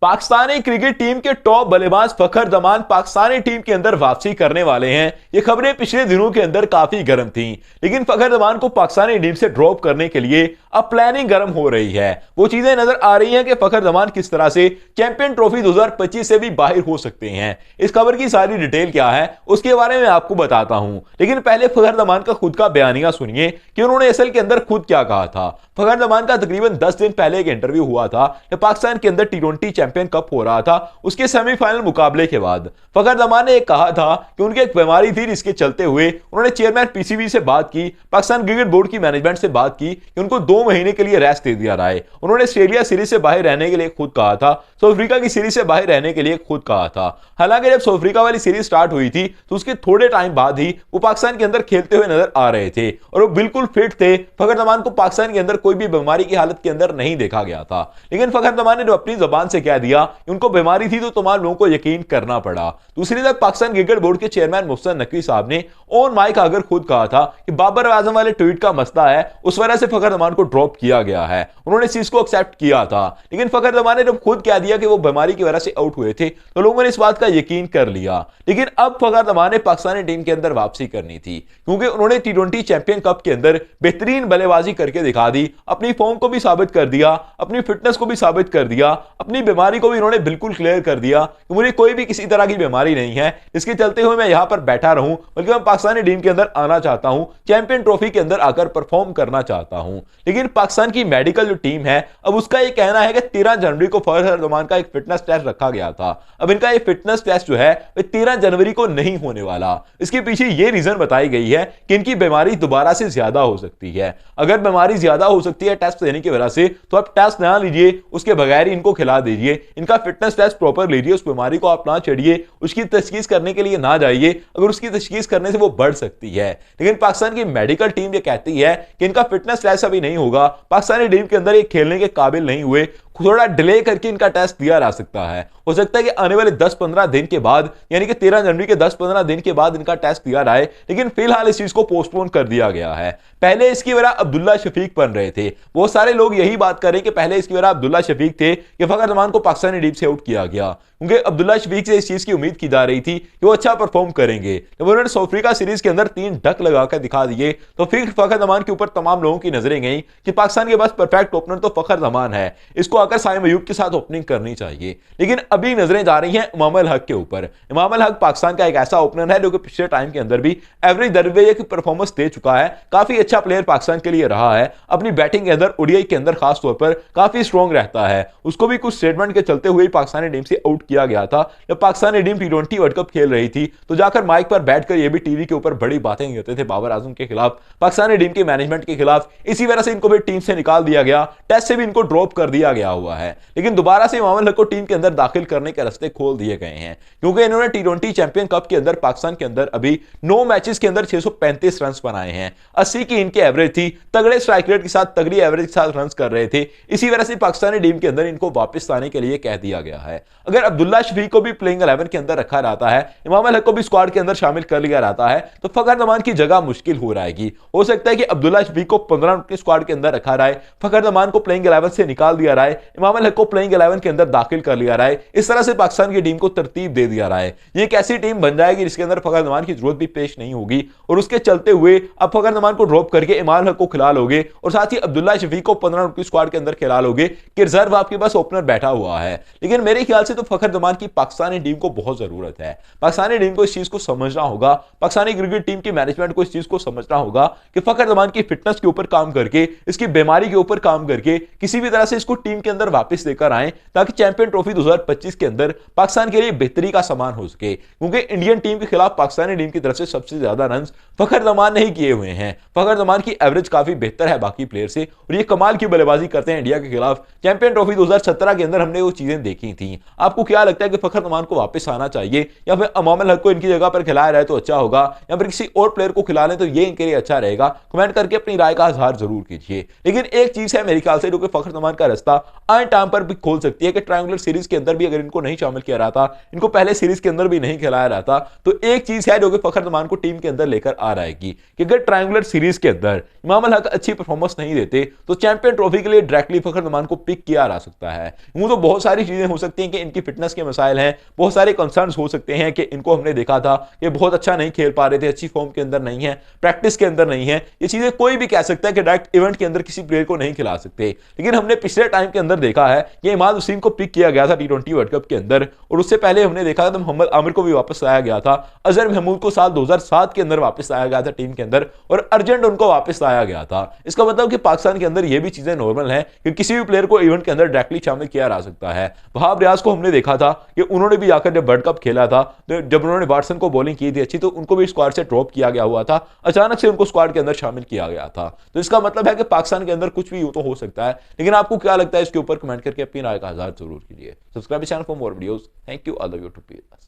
Pakistani cricket team के top बल्लेबाज फखर Zaman Pakistani team के अंदर वापसी करने वाले हैं। ये खबरें पिछले दिनों के अंदर काफी गर्म थीं, लेकिन फखर जमान को पाकिस्तानी टीम से ड्रॉप करने के लिए अब प्लानिंग गर्म हो रही है। वो चीजें नजर आ रही हैं कि फखर जमान किस तरह से चैंपियन ट्रॉफी 2025 से भी बाहर हो सकते हैं। इस खबर की सारी डिटेल क्या है उसके बारे में आपको बताता हूं, लेकिन पहले फखर जमान का खुद का बयानिया सुनिए कि उन्होंने असल के अंदर खुद क्या कहा था। फखर जमान का तकरीबन 10 दिन पहले एक इंटरव्यू हुआ था जब पाकिस्तान के अंदर टी20 चैंपियन कप हो रहा था। उसके सेमीफाइनल मुकाबले के बाद फखर जमान ने कहा था कि उनकी एक बीमारी थी, जिसके चलते हुए उन्होंने चेयरमैन पीसीबी से बात की, पाकिस्तान क्रिकेट बोर्ड की मैनेजमेंट से बात की कि उनको 2 महीने के लिए रेस्ट दे दिया जाए। उन्होंने ऑस्ट्रेलिया सीरीज से बाहर रहने के लिए खुद कहा था, साउथ अफ्रीका की सीरीज से बाहर रहने के लिए खुद कहा था। हालांकि जब साउथ अफ्रीका वाली सीरीज स्टार्ट हुई थी तो उसके थोड़े टाइम बाद ही वो पाकिस्तान के अंदर खेलते हुए नजर आ रहे थे और वो बिल्कुल फिट थे। फखर जमान को पाकिस्तान के अंदर कोई भी बीमारी की हालत के अंदर नहीं देखा गया था, लेकिन फखर जमान ने जो अपनी जबान से कह दिया कि उनको बीमारी थी तो तमाम लोगों को यकीन करना पड़ा। दूसरी तरफ पाकिस्तान क्रिकेट बोर्ड के चेयरमैन मोहसिन नकवी साहब ने ऑन माइक आकर खुद कहा था कि बाबर आजम वाले ट्वीट का मसला है, उस वजह से फखर जमान को ड्रॉप किया गया है। उन्होंने इस चीज को एक्सेप्ट किया था, लेकिन फखर जमान ने जब खुद कह दिया कि वो बीमारी की वजह से आउट हुए थे तो लोगों ने इस बात का यकीन कर लिया। लेकिन अब फखर जमान ने पाकिस्तानी टीम के अंदर वापसी करनी थी, क्योंकि उन्होंने टी20 चैंपियन कप के अंदर बेहतरीन बल्लेबाजी करके दिखा दी, अपनी फॉर्म को भी साबित कर दिया, अपनी फिटनेस को भी साबित कर दिया, अपनी बीमारी को भी उन्होंने बिल्कुल क्लियर कर दिया कि मुझे कोई भी किसी तरह की बीमारी नहीं है, इसके चलते हुए मैं यहां पर बैठा रहूं, बल्कि मैं पाकिस्तानी टीम के अंदर आना चाहता हूं, चैंपियन ट्रॉफी के अंदर आकर परफॉर्म करना चाहता हूं। लेकिन पाकिस्तान की मेडिकल जो टीम है, अब उसका यह कहना है कि 13 जनवरी को फखर जमान का एक फिटनेस टेस्ट रखा गया था। अब इनका ये फिटनेस टेस्ट जो है वह 13 जनवरी को नहीं होने वाला। इसके पीछे यह रीजन बताई गई है कि इनकी बीमारी दोबारा से ज्यादा हो सकती है। अगर बीमारी ज्यादा हो सकती है टेस्ट देने की वजह से, तो आप टेस्ट ना लीजिए, उसके बगैर इनको खिला दीजिए, इनका फिटनेस टेस्ट प्रॉपर लीजिए, उस बीमारी को आप ना चढ़िए, उसकी तशखीस करने के लिए ना जाइए, अगर उसकी तशखीस करने से वो बढ़ सकती है। लेकिन पाकिस्तान की मेडिकल टीम ये कहती है कि इनका फिटनेस टेस्ट अभी नहीं होगा, पाकिस्तानी टीम के अंदर ये खेलने के काबिल नहीं हुए, थोड़ा डिले करके इनका टेस्ट दिया जा सकता है। हो सकता है कि आने वाले 10-15 दिन के बाद, यानी कि 13 जनवरी के 10-15 दिन के बाद इनका टेस्ट दिया जाए, लेकिन फिलहाल इस चीज को पोस्टपोन कर दिया गया है। पहले इसकी वजह अब्दुल्ला शफीक बन रहे थे, बहुत सारे लोग यही बात कर रहे हैं कि पहले इसकी वजह अब्दुल्ला शफीक थे कि फखर जमान को पाकिस्तानी टीम से आउट किया गया, क्योंकि अब्दुल्ला शफीक से इस चीज की उम्मीद की जा रही थी कि वो अच्छा परफॉर्म करेंगे। जब उन्होंने साउथ अफ्रीका सीरीज के अंदर 3 डक लगाकर दिखा दिए तो फिर फखर जमान के ऊपर तमाम लोगों की नजरें गई कि पाकिस्तान के पास परफेक्ट ओपनर तो फखर जमान है, इसको आकर साइम अयूब के साथ ओपनिंग करनी चाहिए। लेकिन अभी नजरें जा रही हैं इमाम अल हक के ऊपर। इमाम अल हक पाकिस्तान का एक ऐसा ओपनर है जो कि पिछले टाइम के अंदर भी एवरेज दरजे की परफॉर्मेंस दे चुका है, काफी अच्छा प्लेयर पाकिस्तान के लिए रहा है, अपनी बैटिंग के अंदर ओडीआई के अंदर खास तौर पर काफी स्ट्रॉन्ग रहता है। उसको भी कुछ स्टेटमेंट के चलते हुए पाकिस्तानी टीम से आउट किया गया था। जब पाकिस्तानी टीम टी20 वर्ल्ड कप खेल रही थी तो जाकर माइक पर बैठकर यह भी टीवी के ऊपर बड़ी बातें करते थे बाबर आजम के खिलाफ, पाकिस्तानी टीम के मैनेजमेंट के खिलाफ। इसी वजह से इनको भी टीम से निकाल दिया गया, टेस्ट से भी इनको ड्रॉप कर दिया गया हुआ है। लेकिन दोबारा से इमाम अल हक को टीम के अंदर दाखिल करने के रास्ते खोल दिए गए हैं, क्योंकि इन्होंने टी20 चैंपियन कप के अंदर पाकिस्तान के अंदर अभी 9 मैचेस के अंदर 635 रन बनाए हैं, 80 की इनकी एवरेज थी, तगड़े स्ट्राइक रेट के साथ, तगड़ी एवरेज के साथ रन कर रहे थे। इसी वजह से पाकिस्तानी टीम के अंदर इनको वापस आने के लिए कह दिया गया है। अगर अब्दुल्ला शफीक को भी प्लेइंग 11 के अंदर रखा रहता है, इमाम अल हक को भी स्क्वाड के अंदर शामिल कर लिया रहता है, तो फखर जमान की जगह मुश्किल हो जाएगी। हो सकता है कि अब्दुल्ला शफीक को 15 अपने स्क्वाड के अंदर रखा रहा है, फखर जमान को प्लेइंग 11 से निकाल दिया रहा है, इमाम अल हक को प्लेइंग 11 के अंदर दाखिल कर लिया रहा है। इस तरह से पाकिस्तान की टीम को तरतीब दे दिया रहा है। ये एक ऐसी टीम बन जाएगी जिसके अंदर फखर जमान की जरूरत भी पेश नहीं होगी, और उसके चलते हुए अब फखर जमान को ड्रॉप करके इमाम अल हक को खिला लोगे और साथ ही अब्दुल्ला शफीक को 15 की स्क्वाड के अंदर खिला लोगे कि रिजर्व आपके पास ओपनर बैठा हुआ है। लेकिन मेरे ख्याल से तो फखर जमान की पाकिस्तानी टीम को बहुत जरूरत है। पाकिस्तानी टीम को इस चीज को समझना होगा, पाकिस्तानी क्रिकेट टीम की मैनेजमेंट को इस चीज को समझना होगा कि फखर जमान की फिटनेस के ऊपर काम करके, इसकी बीमारी के ऊपर काम करके किसी भी तरह से इसको टीम के अंदर वापस लेकर आए, ताकि चैंपियन ट्रॉफी 2025 के अंदर पाकिस्तान के लिए बेहतरी का सामान हो सके। क्योंकि इंडियन टीम के खिलाफ पाकिस्तानी टीम की तरफ से सबसे ज्यादा रन फखर जमान ने ही किए हुए हैं। फखर जमान की एवरेज काफी बेहतर है बाकी प्लेयर से, और ये कमाल की बल्लेबाजी करते हैं इंडिया के खिलाफ। चैंपियन ट्रॉफी 2017 के अंदर हमने वो चीजें देखी थी। आपको क्या लगता है कि फखर जमान को वापस आना चाहिए, या फिर इमाम अल हक को इनकी जगह पर खिलाया जाए तो अच्छा होगा, या फिर किसी और प्लेयर को खिला लें तो ये इनके लिए अच्छा रहेगा? कमेंट करके अपनी राय का इजहार जरूर कीजिए। लेकिन एक चीज है मेरे ख्याल से जो कि फखर जमान का रास्ता आए टाइम पर भी खोल सकती है कि ट्रायंगुलर सीरीज के अंदर भी अगर इनको नहीं शामिल किया रहा था, इनको पहले सीरीज के अंदर भी नहीं खिलाया रहा था, तो एक चीज है जो कि फखर जमान को टीम के अंदर लेकर आ रहेगी कि अगर ट्रायंगुलर सीरीज के अंदर इमाम अल हक अच्छी परफॉर्मेंस नहीं देते तो चैंपियन ट्रॉफी के लिए डायरेक्टली फखर जमान को पिक किया जा सकता है। यूं तो बहुत सारी चीजें हो सकती हैं कि इनकी फिटनेस के मसाइल हैं, बहुत सारे कंसर्न हो सकते हैं कि इनको हमने देखा था कि बहुत अच्छा नहीं खेल पा रहे थे, अच्छी फॉर्म के अंदर नहीं है, प्रैक्टिस के अंदर नहीं है, ये चीजें कोई भी कह सकता है कि डायरेक्ट इवेंट के अंदर किसी प्लेयर को नहीं खिला सकते। लेकिन हमने पिछले टाइम के अंदर देखा है कि इमाद वसीम को पिक किया गया था T20 वर्ल्ड कप के अंदर, और उससे पहले हमने देखा था तो मोहम्मद आमिर को भी वापस लाया गया था, अजहर महमूद को साल 2007 के अंदर वापस लाया गया था टीम के अंदर, और अर्जेंट उनको वापस लाया गया था। इसका मतलब कि पाकिस्तान के अंदर यह भी चीजें नॉर्मल है कि किसी भी प्लेयर को इवेंट के अंदर डायरेक्टली शामिल किया जा सकता है। वहाब रियाज को हमने देखा था कि उन्होंने भी आकर जब वर्ल्ड कप खेला था तो जब उन्होंने वाटसन को बॉलिंग की थी अच्छी, तो उनको भी स्क्वाड से ड्रॉप किया गया हुआ था, अचानक से उनको स्क्वाड के अंदर शामिल किया गया था। तो इसका मतलब है कि पाकिस्तान के अंदर कुछ भी यूं तो हो सकता है। लेकिन आपको क्या लगता है इसके ऊपर कमेंट करके अपनी राय का इज़हार जरूर कीजिए। Subscribe channel for more videos. Thank you all of you to be with us.